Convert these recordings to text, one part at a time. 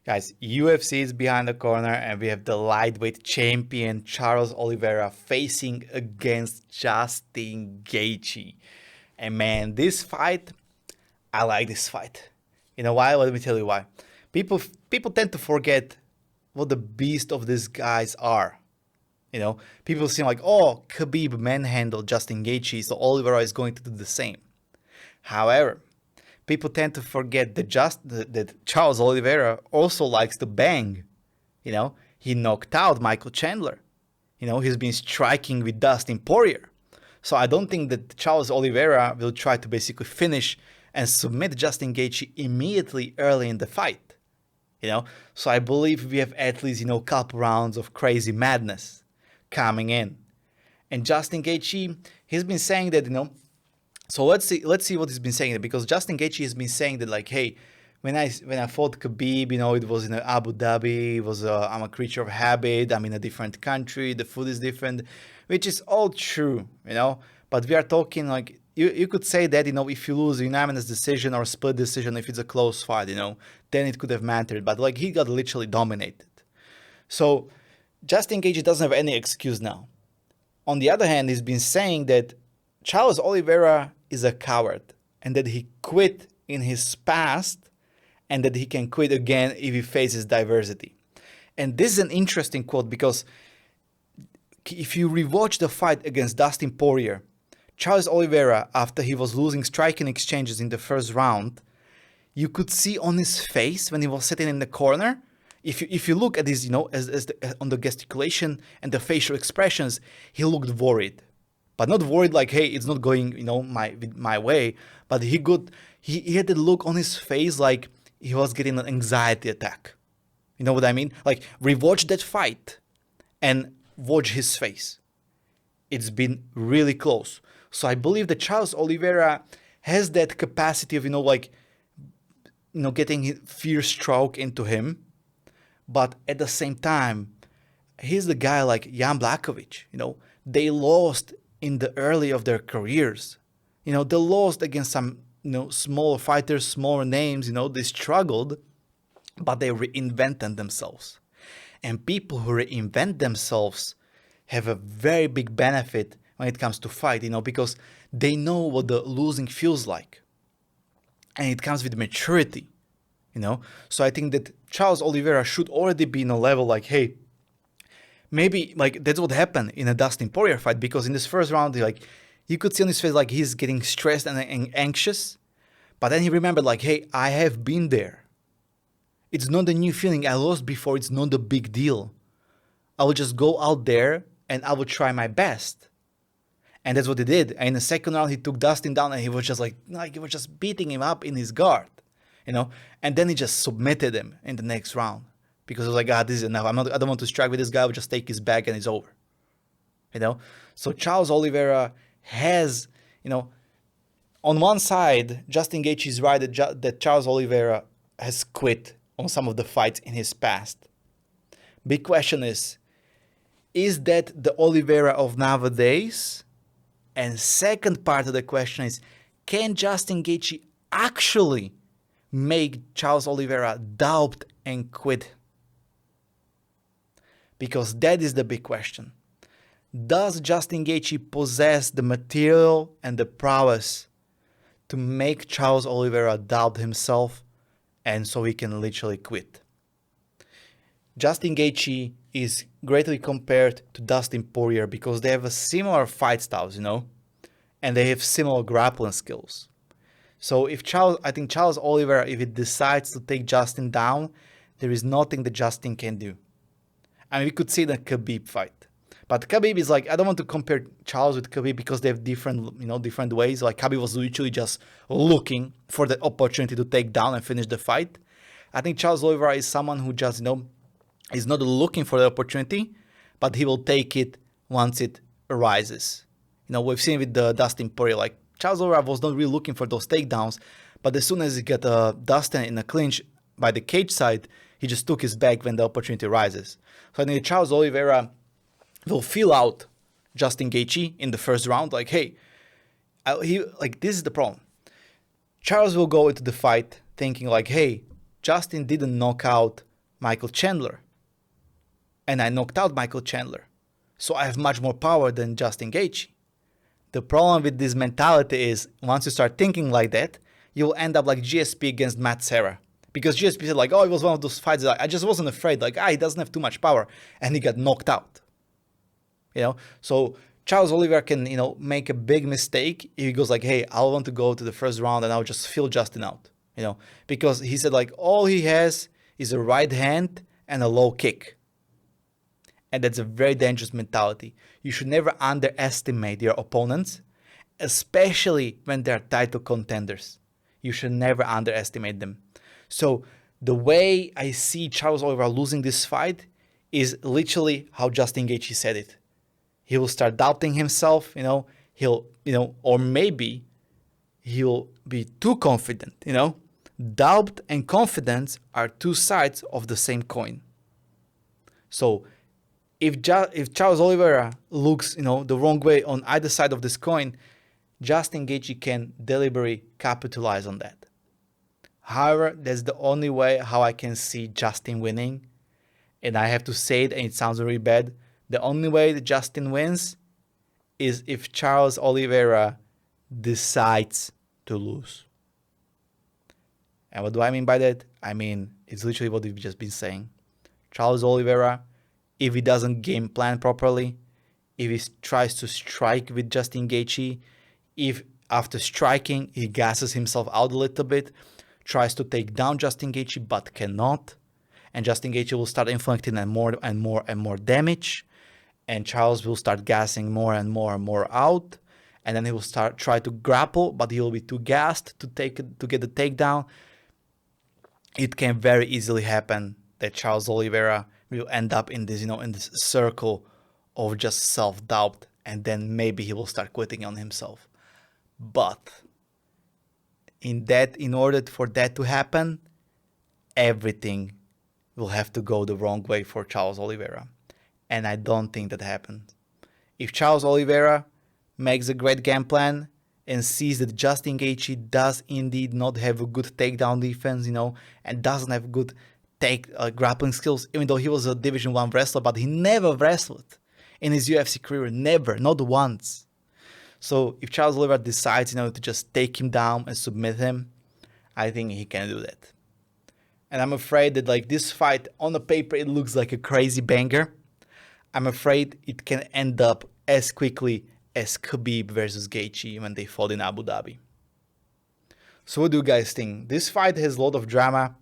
Guys, UFC is behind the corner and we have the lightweight champion Charles Oliveira facing against Justin Gaethje. And man, this fight, I like this fight. You know why? Let me tell you why. People people tend to forget what the beast of these guys are. You know, people seem like, oh, Khabib manhandled Justin Gaethje, so Oliveira is going to do the same. However, people tend to forget that Charles Oliveira also likes to bang. You know, he knocked out Michael Chandler. You know, he's been striking with Dustin Poirier. So I don't think that Charles Oliveira will try to basically finish and submit Justin Gaethje immediately early in the fight. You know, so I believe we have at least, a couple rounds of crazy madness coming in. And Justin Gaethje, he's been saying that, so let's see what he's been saying, because Justin Gaethje has been saying that, like, hey, when I fought Khabib, it was in Abu Dhabi. It was I'm a creature of habit. I'm in a different country. The food is different, which is all true, But we are talking like you could say that if you lose a unanimous decision or a split decision, if it's a close fight, then it could have mattered. But like he got literally dominated. So Justin Gaethje doesn't have any excuse now. On the other hand, he's been saying that Charles Oliveira is a coward and that he quit in his past and that he can quit again if he faces diversity. And this is an interesting quote because if you rewatch the fight against Dustin Poirier, Charles Oliveira, after he was losing striking exchanges in the first round, you could see on his face when he was sitting in the corner, if you look at his, on the gesticulation and the facial expressions, he looked worried. But not worried like, hey, it's not going, my way. But he had the look on his face like he was getting an anxiety attack. You know what I mean? Like, rewatch that fight and watch his face. It's been really close. So I believe that Charles Oliveira has that capacity of, getting fear stroke into him. But at the same time, he's the guy like Jan Blachowicz. They lost in the early of their careers. They lost against some, smaller fighters, smaller names, they struggled, but they reinvented themselves. And people who reinvent themselves have a very big benefit when it comes to fight, because they know what the losing feels like. And it comes with maturity, So I think that Charles Oliveira should already be in a level like, hey, maybe like that's what happened in a Dustin Poirier fight, because in this first round, like you could see on his face like he's getting stressed and anxious, but then he remembered like, hey, I have been there. It's not a new feeling. I lost before. It's not a big deal. I will just go out there and I will try my best. And that's what he did. And in the second round, he took Dustin down and he was just like he was just beating him up in his guard, And then he just submitted him in the next round. Because I was like, this is enough. I don't want to strike with this guy. I'll just take his bag and it's over. So Charles Oliveira has, on one side, Justin Gaethje is right that Charles Oliveira has quit on some of the fights in his past. Big question is that the Oliveira of nowadays? And second part of the question is, can Justin Gaethje actually make Charles Oliveira doubt and quit? Because that is the big question. Does Justin Gaethje possess the material and the prowess to make Charles Oliveira doubt himself and so he can literally quit? Justin Gaethje is greatly compared to Dustin Poirier because they have a similar fight styles, and they have similar grappling skills. So I think Charles Oliveira, if he decides to take Justin down, there is nothing that Justin can do. I mean, we could see the Khabib fight. But Khabib is like, I don't want to compare Charles with Khabib because they have different ways. Like Khabib was literally just looking for the opportunity to take down and finish the fight. I think Charles Oliveira is someone who just, is not looking for the opportunity, but he will take it once it arises. We've seen with the Dustin Poirier, like Charles Oliveira was not really looking for those takedowns, but as soon as he got Dustin in a clinch by the cage side, he just took his back when the opportunity arises. So I think Charles Oliveira will feel out Justin Gaethje in the first round, like, hey, this is the problem. Charles will go into the fight thinking like, hey, Justin didn't knock out Michael Chandler. And I knocked out Michael Chandler. So I have much more power than Justin Gaethje. The problem with this mentality is once you start thinking like that, you'll end up like GSP against Matt Serra. Because GSP said like, oh, it was one of those fights that I just wasn't afraid. Like, he doesn't have too much power. And he got knocked out. So Charles Oliveira can, make a big mistake if he goes like, hey, I want to go to the first round and I'll just fill Justin out. Because he said like all he has is a right hand and a low kick. And that's a very dangerous mentality. You should never underestimate your opponents, especially when they're title contenders. You should never underestimate them. So the way I see Charles Oliveira losing this fight is literally how Justin Gaethje said it. He will start doubting himself, or maybe he'll be too confident, Doubt and confidence are two sides of the same coin. So if Charles Oliveira looks, the wrong way on either side of this coin, Justin Gaethje can deliberately capitalize on that. However, that's the only way how I can see Justin winning. And I have to say it, and it sounds really bad. The only way that Justin wins is if Charles Oliveira decides to lose. And what do I mean by that? I mean, it's literally what we've just been saying. Charles Oliveira, if he doesn't game plan properly, if he tries to strike with Justin Gaethje, if after striking he gasses himself out a little bit, tries to take down Justin Gaethje but cannot, and Justin Gaethje will start inflicting more and more damage, and Charles will start gassing more and more out, and then he will try to grapple, but he will be too gassed to get the takedown. It can very easily happen that Charles Oliveira will end up in this, in this circle of just self-doubt, and then maybe he will start quitting on himself. But in order for that to happen, everything will have to go the wrong way for Charles Oliveira. And I don't think that happens. If Charles Oliveira makes a great game plan and sees that Justin Gaethje does indeed not have a good takedown defense, and doesn't have good grappling skills, even though he was a Division 1 wrestler, but he never wrestled in his UFC career, never, not once. So if Charles Oliveira decides, to just take him down and submit him, I think he can do that. And I'm afraid that like this fight, on the paper, it looks like a crazy banger. I'm afraid it can end up as quickly as Khabib versus Gaethje when they fought in Abu Dhabi. So what do you guys think? This fight has a lot of drama.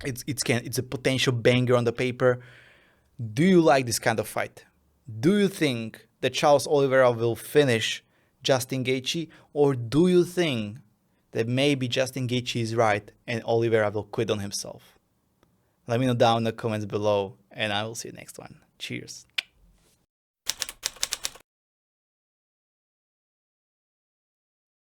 It's a potential banger on the paper. Do you like this kind of fight? Do you think that Charles Oliveira will finish Justin Gaethje, or do you think that maybe Justin Gaethje is right and Oliveira will quit on himself? Let me know down in the comments below, and I will see you next one. Cheers.